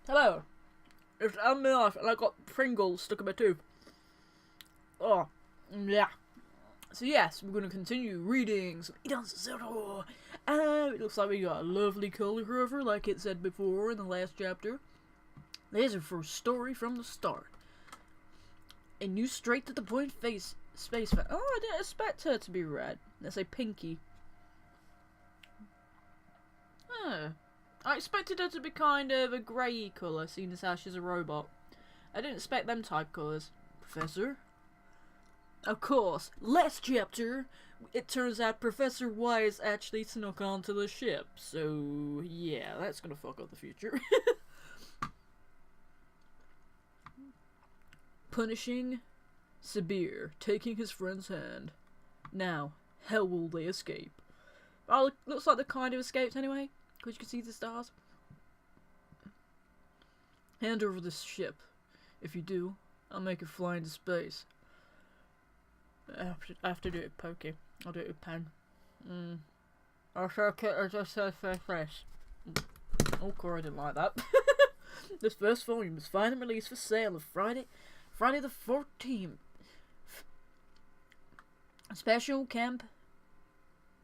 Hello, it's Elmilf and I got Pringles stuck in my tooth. Oh, yeah. So yes, we're going to continue reading some Edan Zero. It looks like we got a lovely color cover, like it said before in the last chapter. There's our first story from the start. A new straight-to-the-point space fan. Oh, I didn't expect her to be red. Let's say pinky. I expected her to be kind of a grey colour, seeing as how she's a robot. I didn't expect them type colours. Professor? Of course, last chapter, it turns out Professor Wise actually snuck onto the ship. So, yeah, that's gonna fuck up the future. Punishing Sabir, taking his friend's hand. Now, how will they escape? Oh, looks like they kind of escaped anyway, because you can see the stars. Hand over this ship. If you do, I'll make it fly into space. I have to do it with Pokey. I'll do it with Pen. I'll show it just so fresh. Oh, Cora didn't like that. This first volume was finally released for sale on Friday the 14th. A special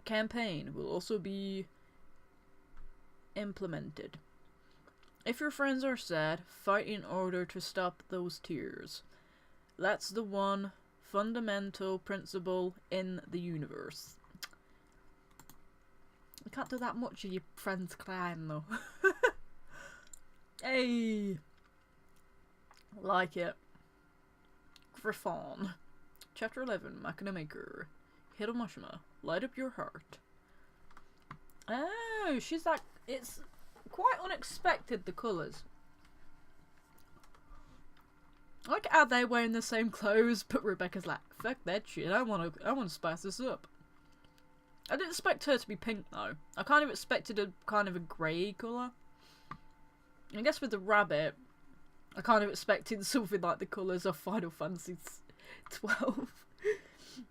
campaign will also be implemented. If your friends are sad, fight in order to stop those tears. That's the one fundamental principle in the universe. You can't do that much of your friend's crying though. Hey! Like it. Griffon. Chapter 11, Machina Maker. Hiromoshima, light up your heart. Oh, she's like, it's quite unexpected, the colours. Like how they're wearing the same clothes, but Rebecca's like, fuck that shit, I wanna spice this up. I didn't expect her to be pink though. I kind of expected a kind of a grey colour. I guess with the rabbit, I kind of expected something like the colours of Final Fantasy 12.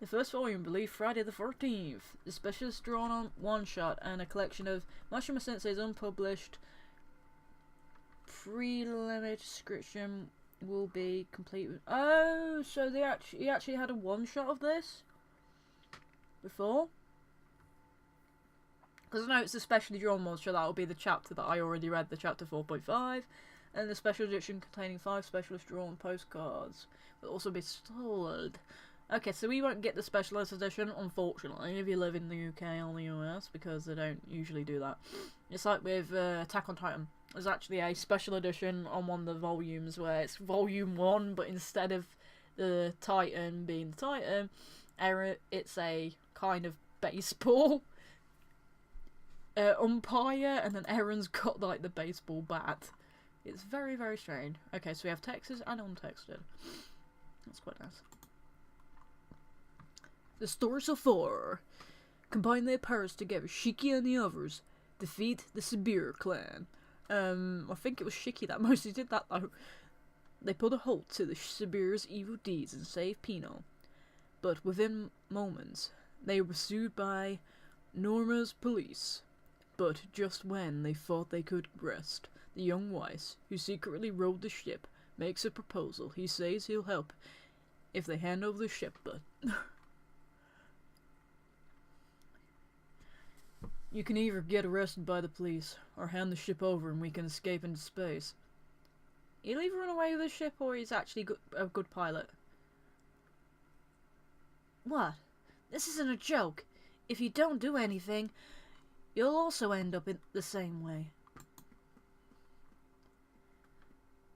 The first volume released Friday the 14th. The specialist drawn on one-shot and a collection of Mashima Sensei's unpublished pre-limit description will be complete. Oh, so he actually had a one-shot of this before? Because I know it's a specially drawn one-shot, that will be the chapter that I already read, the chapter 4.5. And the special edition containing 5 specialist drawn postcards will also be sold. Okay, so we won't get the specialist edition, unfortunately, if you live in the UK or the US, because they don't usually do that. It's like with Attack on Titan. There's actually a special edition on one of the volumes where it's volume 1, but instead of the Titan being the Titan, it's a kind of baseball umpire, and then Aaron's got like the baseball bat. It's very, very strange. Okay, so we have texted and untexted. That's quite nice. The stores of 4 combine their powers together. Shiki and the others defeat the Sabir clan. I think it was Shiki that mostly did that though. They put a halt to the Sabir's evil deeds and save Pino. But within moments, they were pursued by Norma's police. But just when they thought they could rest, the young Weiss, who secretly rowed the ship, makes a proposal. He says he'll help if they hand over the ship, but you can either get arrested by the police, or hand the ship over and we can escape into space. He'll either run away with the ship, or he's actually a good pilot. What? This isn't a joke. If you don't do anything, you'll also end up in the same way.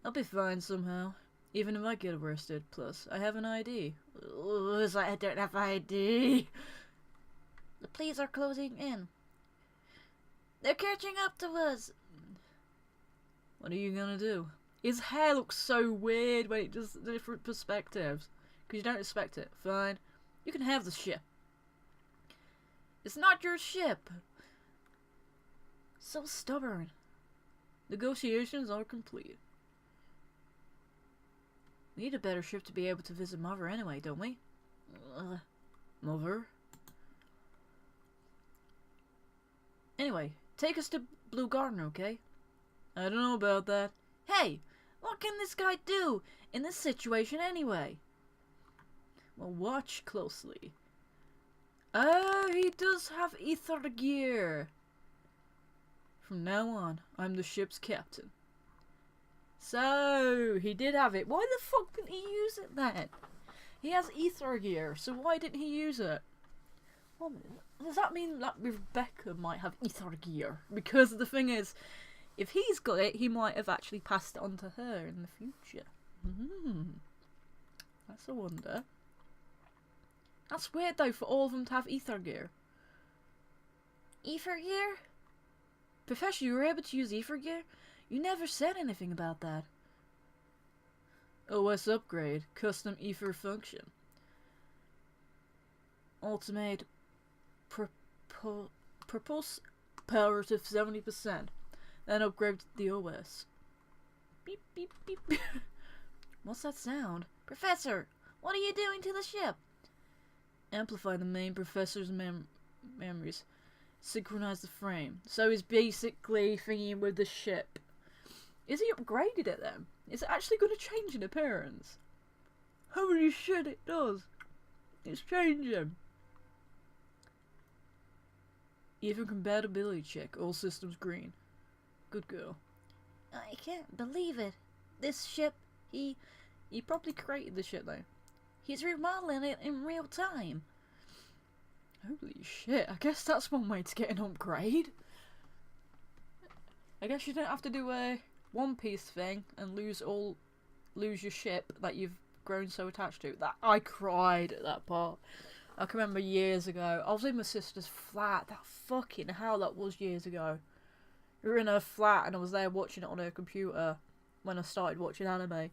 I'll be fine somehow, even if I get arrested. Plus, I have an ID. It's like I don't have ID. The police are closing in. They're catching up to us. What are you gonna do? His hair looks so weird when it does different perspectives. Because you don't expect it. Fine. You can have the ship. It's not your ship. So stubborn. Negotiations are complete. We need a better ship to be able to visit Mother anyway, don't we? Mother? Anyway, take us to Blue Garden, okay? I don't know about that. Hey, what can this guy do in this situation anyway? Well, watch closely. Oh, he does have ether gear. From now on, I'm the ship's captain. So, he did have it. Why the fuck didn't he use it then? He has ether gear, so why didn't he use it? Well, does that mean that Rebecca might have ether gear? Because the thing is, if he's got it, he might have actually passed it on to her in the future. That's a wonder. That's weird though, for all of them to have ether gear. Ether gear? Professor, you were able to use ether gear? You never said anything about that. OS upgrade, custom ether function. Ultimate purpose power to 70%. Then upgrade the OS. Beep, beep, beep. What's that sound? Professor, what are you doing to the ship? Amplify the main professor's memories. Synchronize the frame. So he's basically thinking with the ship. Is he upgraded it then? Is it actually going to change in appearance? Holy shit, it does. It's changing. Even compatibility check. All systems green. Good girl. I can't believe it. This ship, he probably created the ship though. He's remodeling it in real time. Holy shit, I guess that's one way to get an upgrade. I guess you don't have to do a One Piece thing and lose your ship that you've grown so attached to. That I cried at that part. I can remember years ago. I was in my sister's flat. That fucking hell, that was years ago. We were in her flat and I was there watching it on her computer when I started watching anime.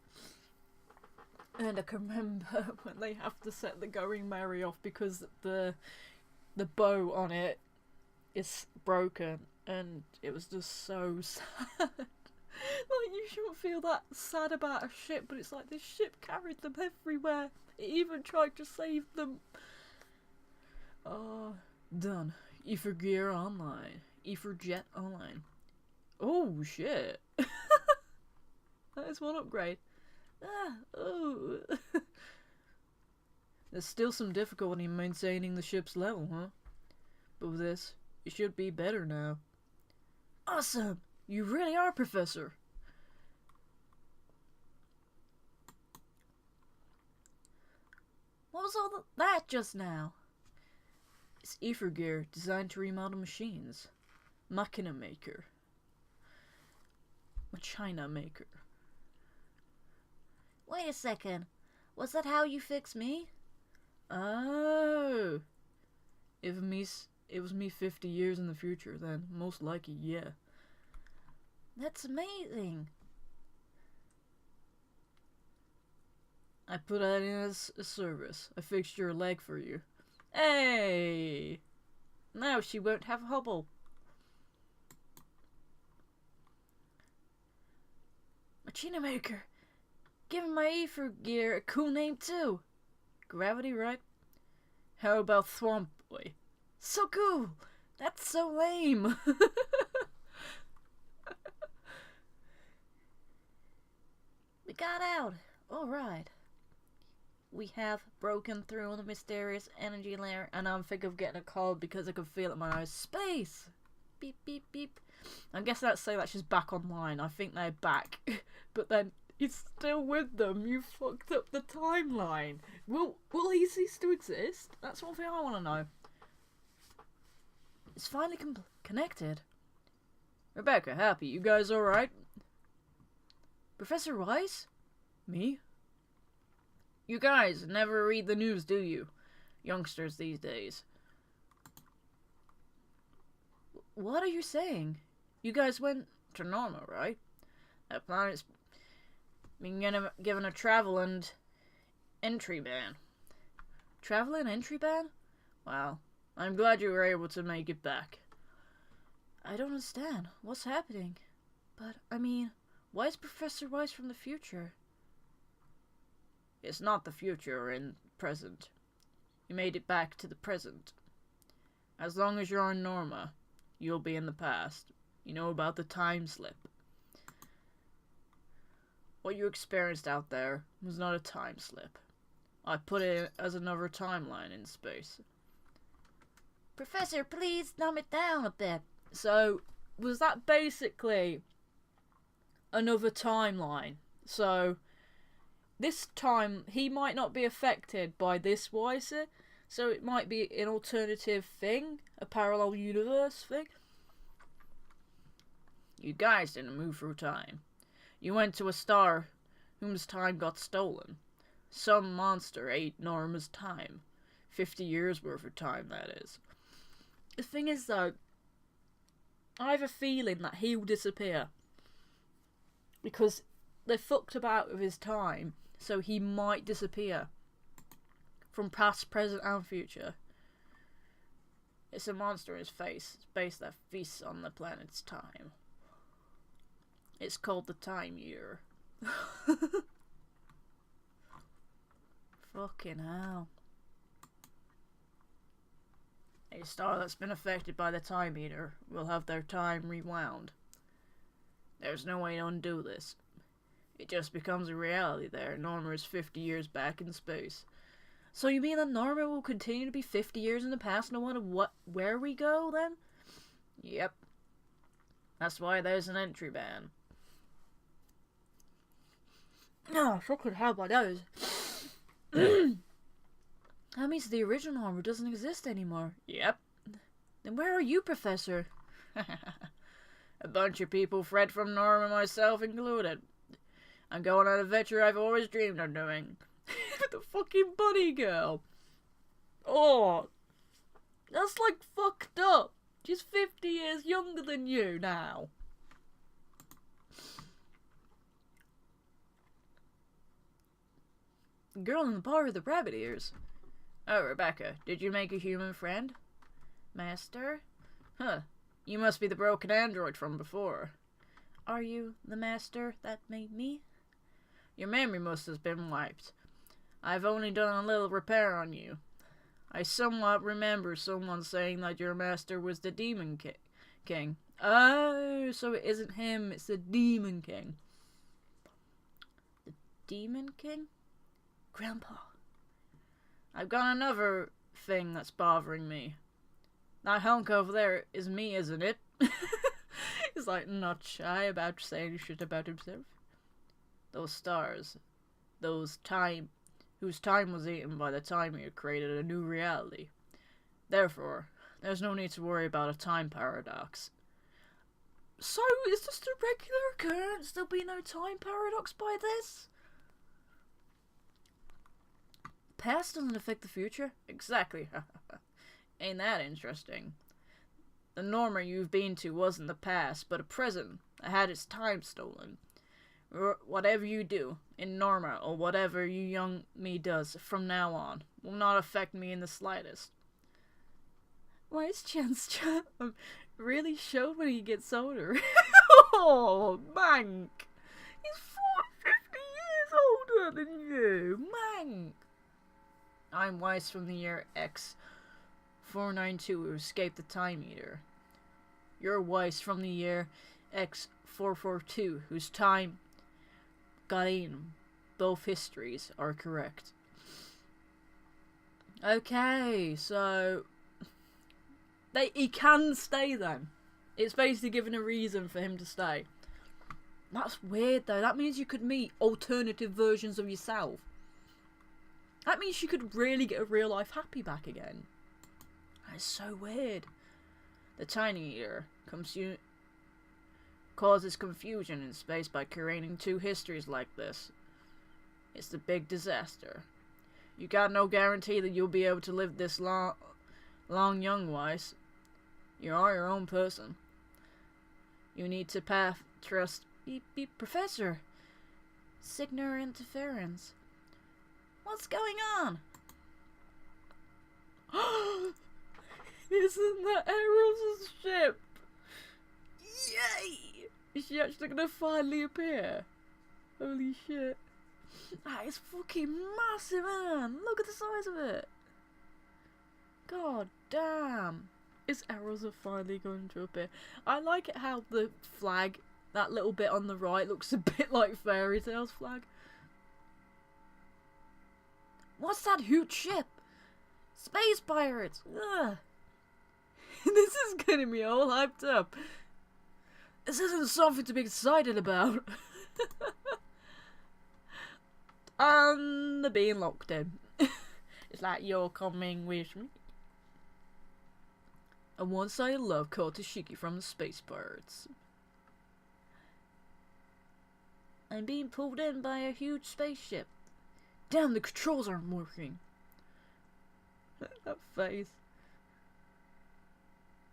And I can remember when they have to set the Going Merry off because the bow on it is broken, and it was just so sad. Like, you shouldn't feel that sad about a ship, but it's like this ship carried them everywhere. It even tried to save them. Oh, done. Ether Gear Online. Ether Jet Online. Oh shit. That is one upgrade. Oh. There's still some difficulty in maintaining the ship's level, huh? But with this, it should be better now. Awesome! You really are, Professor! What was all that just now? It's ether gear designed to remodel machines. Machina maker. Machina maker. Wait a second. Was that how you fix me? Oh. If it was me 50 years in the future, then most likely, yeah. That's amazing. I put that in as a service. I fixed your leg for you. Hey! Now she won't have hobble. Machina maker. Giving my ether gear a cool name too. Gravity, right? How about Swamp Boy? So cool! That's so lame! We got out! Alright. We have broken through the mysterious energy layer, and I'm thinking of getting a call because I can feel it in my eyes. Space! Beep, beep, beep. I guess let's say that she's back online. I think they're back. But then, he's still with them. You fucked up the timeline. Will he cease to exist? That's one thing I want to know. It's finally connected. Rebecca, Happy, you guys alright? Professor Wise? Me? You guys never read the news, do you? Youngsters these days. What are you saying? You guys went to Norma, right? That planet's been given a travel and entry ban. Travel and entry ban? Wow. I'm glad you were able to make it back. I don't understand. What's happening? But, I mean, why is Professor Wise from the future? It's not the future in present. You made it back to the present. As long as you're on Norma, you'll be in the past. You know about the time slip. What you experienced out there was not a time slip. I put it as another timeline in space. Professor, please dumb it down a bit. So, was that basically another timeline? So, this time, he might not be affected by this Weiser, so it might be an alternative thing, a parallel universe thing. You guys didn't move through time. You went to a star whose time got stolen. Some monster ate Norma's time. 50 years worth of time, that is. The thing is, though, I have a feeling that he will disappear. Because they fucked about with his time, so he might disappear. From past, present, and future. It's a monster in his space that feasts on the planet's time. It's called the Time Eater. Fucking hell. A star that's been affected by the Time Eater will have their time rewound. There's no way to undo this. It just becomes a reality there. Norma is 50 years back in space. So you mean that Norma will continue to be 50 years in the past no matter where we go, then? Yep. That's why there's an entry ban. Oh, fucking hell, my nose. That means the original Norma doesn't exist anymore. Yep. Then where are you, Professor? A bunch of people fled from Norma, myself included. I'm going on an adventure I've always dreamed of doing. The fucking bunny girl. Oh, that's like fucked up. She's 50 years younger than you now. Girl in the bar with the rabbit ears. Oh, Rebecca, did you make a human friend? Master? Huh, you must be the broken android from before. Are you the master that made me? Your memory must have been wiped. I've only done a little repair on you. I somewhat remember someone saying that your master was the Demon King. Oh, so it isn't him, it's the Demon King. The Demon King? Grandpa. I've got another thing that's bothering me. That hunk over there is me, isn't it? He's like not shy about saying shit about himself. Those stars. Whose time was eaten by the Time Eater created a new reality. Therefore, there's no need to worry about a time paradox. So, is this a regular occurrence? There'll be no time paradox by this? Past doesn't affect the future? Exactly. Ain't that interesting? The Norma you've been to wasn't the past, but a present that had its time stolen. Whatever you do in Norma, or whatever you young me does from now on, will not affect me in the slightest. Why is Chance really showed when he gets older? Oh, Mank! He's 50 years older than you, Mank! I'm Weiss from the year X492 who escaped the Time Eater. You're Weiss from the year X442 whose time got eaten. Both histories are correct. Okay, so he can stay then. It's basically given a reason for him to stay. That's weird though. That means you could meet alternative versions of yourself. That means you could really get a real life Happy back again. That's so weird. The Time Eater causes confusion in space by creating two histories like this. It's the big disaster. You got no guarantee that you'll be able to live this long young Weiss. You are your own person. You need to trust. Beep beep, Professor. Signal interference. What's going on? Isn't that Errol's ship? Yay! Is she actually gonna finally appear? Holy shit. That is fucking massive, man! Look at the size of it! God damn! Is Errol's finally going to appear? I like it how the flag That little bit on the right looks a bit like Fairy Tail's flag. What's that huge ship? Space pirates! Ugh. This is getting me all hyped up. This isn't something to be excited about. And they're being locked in. It's like, you're coming with me. A one-sided love called Tashiki from the Space Pirates. I'm being pulled in by a huge spaceship. Damn, the controls aren't working. That face.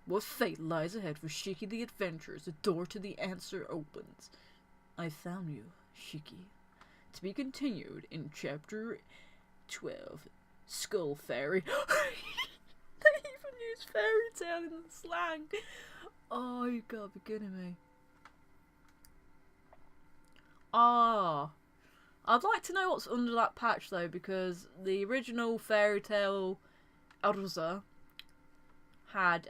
What fate lies ahead for Shiki the Adventurers? The door to the answer opens. I found you, Shiki. To be continued in chapter 12. Skull Fairy. They even use Fairy Tail in the slang. Oh, you gotta be kidding me. Ah. I'd like to know what's under that patch though, because the original Fairy Tail Arusa had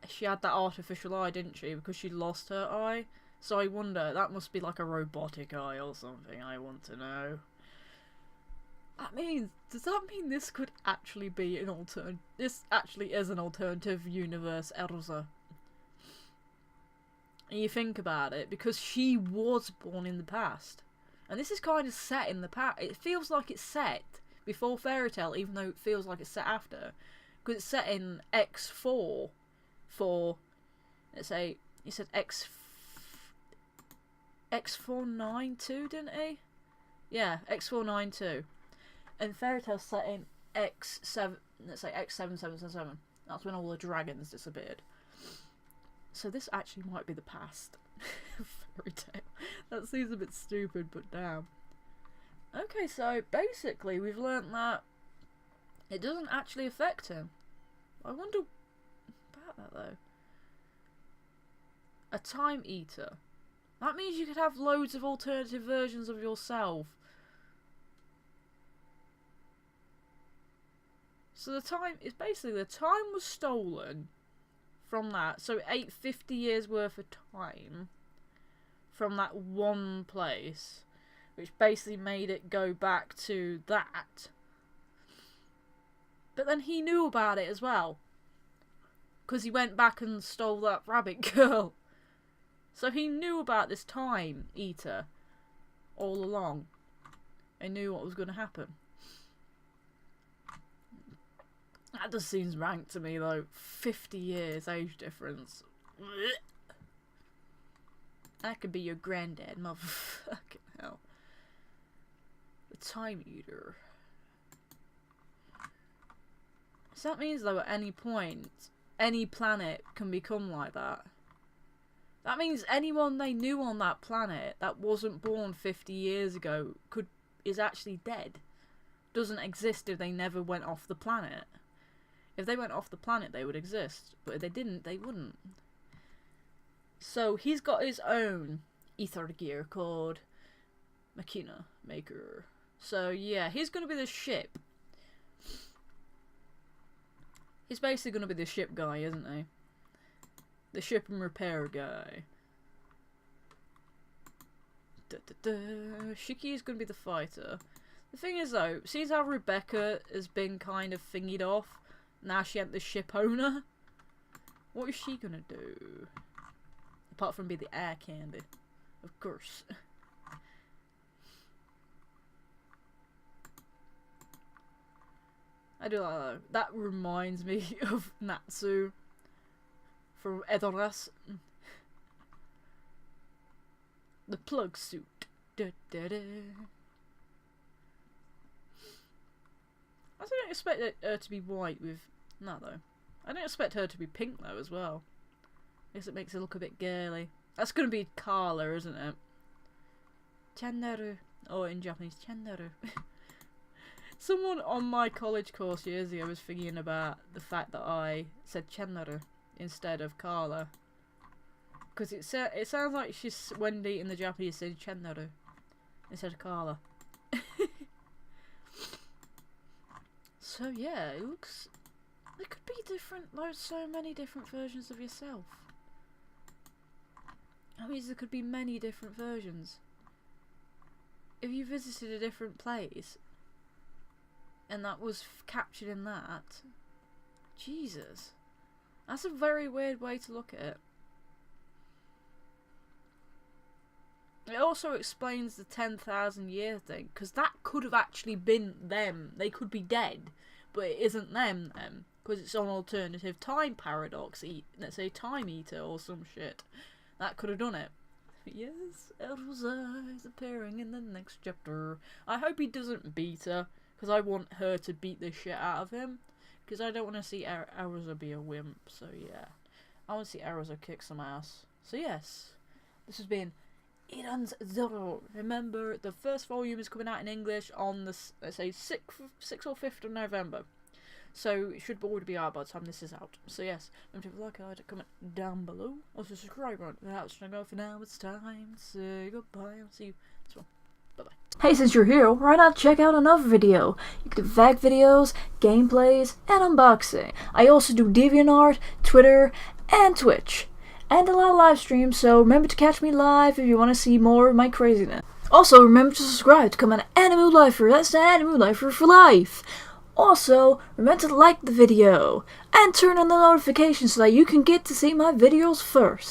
she had that artificial eye, didn't she? Because she lost her eye. So I wonder, that must be like a robotic eye or something. I want to know. Does that mean this could actually be an alternative? This actually is an alternative universe Erza. And you think about it, because she was born in the past. And this is kind of set in the past. It feels like it's set before Fairy Tail, even though it feels like it's set after. Because it's set in X4 for, let's say, he said X492, didn't he? Yeah, X492. And Fairy Tail's set in X7, let's say X7777. That's when all the dragons disappeared. So this actually might be the past. Fairy Tail. That seems a bit stupid, but damn. Okay, so basically we've learnt that it doesn't actually affect him. I wonder about that though. A time eater. That means you could have loads of alternative versions of yourself. So the time is basically, the time was stolen from that. So 850 years worth of time from that one place, which basically made it go back to that. But then he knew about it as well, because he went back and stole that rabbit girl. So he knew about this time eater all along. He knew what was going to happen. That just seems rank to me though. 50 years age difference. That could be your granddad, motherfucking hell. The Time Eater. So that means though at any point, any planet can become like that. That means anyone they knew on that planet that wasn't born 50 years ago is actually dead. Doesn't exist if they never went off the planet. If they went off the planet, they would exist. But if they didn't, they wouldn't. So he's got his own ether gear called Machina Maker. So yeah, he's going to be the ship. He's basically going to be the ship guy, isn't he? The ship and repair guy. Shiki is going to be the fighter. The thing is though, see how Rebecca has been kind of thingied off? Now she ain't the ship owner. What is she gonna do? Apart from be the air candy. Of course. I do like that. That reminds me of Natsu from Edoras. The plug suit. Da, da, da. I don't expect her to be white with... No, though. I don't expect her to be pink, though, as well. I guess it makes her look a bit girly. That's going to be Carla, isn't it? Channaru. Or in Japanese, Channaru. Someone on my college course years ago was thinking about the fact that I said Channaru instead of Carla. Because it sounds like she's Wendy in the Japanese saying Channaru instead of Carla. So yeah, it looks... There could be different... There's so many different versions of yourself. That means there could be many different versions. If you visited a different place and that was captured in that, Jesus, that's a very weird way to look at it. It also explains the 10,000 year thing, because that could have actually been them. They could be dead, but it isn't them, because it's an alternative time paradox, let's say time eater or some shit. That could have done it. Yes, Elsa is appearing in the next chapter. I hope he doesn't beat her, because I want her to beat the shit out of him, because I don't want to see Elsa be a wimp, so yeah. I want to see Elsa kick some ass. So yes, this has been Iran's Zoro. Remember, the first volume is coming out in English on the, let's say, 6th or 5th of November. So it should already be out by the time this is out. So yes, remember to like and comment down below. Also subscribe right now. It's gonna go for now. It's time to say goodbye. I'll see you next one. Bye bye. Hey, since you're here, why not check out another video? You can do VAG videos, gameplays, and unboxing. I also do DeviantArt, Twitter, and Twitch. And a lot of live streams, so remember to catch me live if you want to see more of my craziness. Also, remember to subscribe to become an Animu Lifer. That's the Animu Lifer for life. Also, remember to like the video and turn on the notifications so that you can get to see my videos first.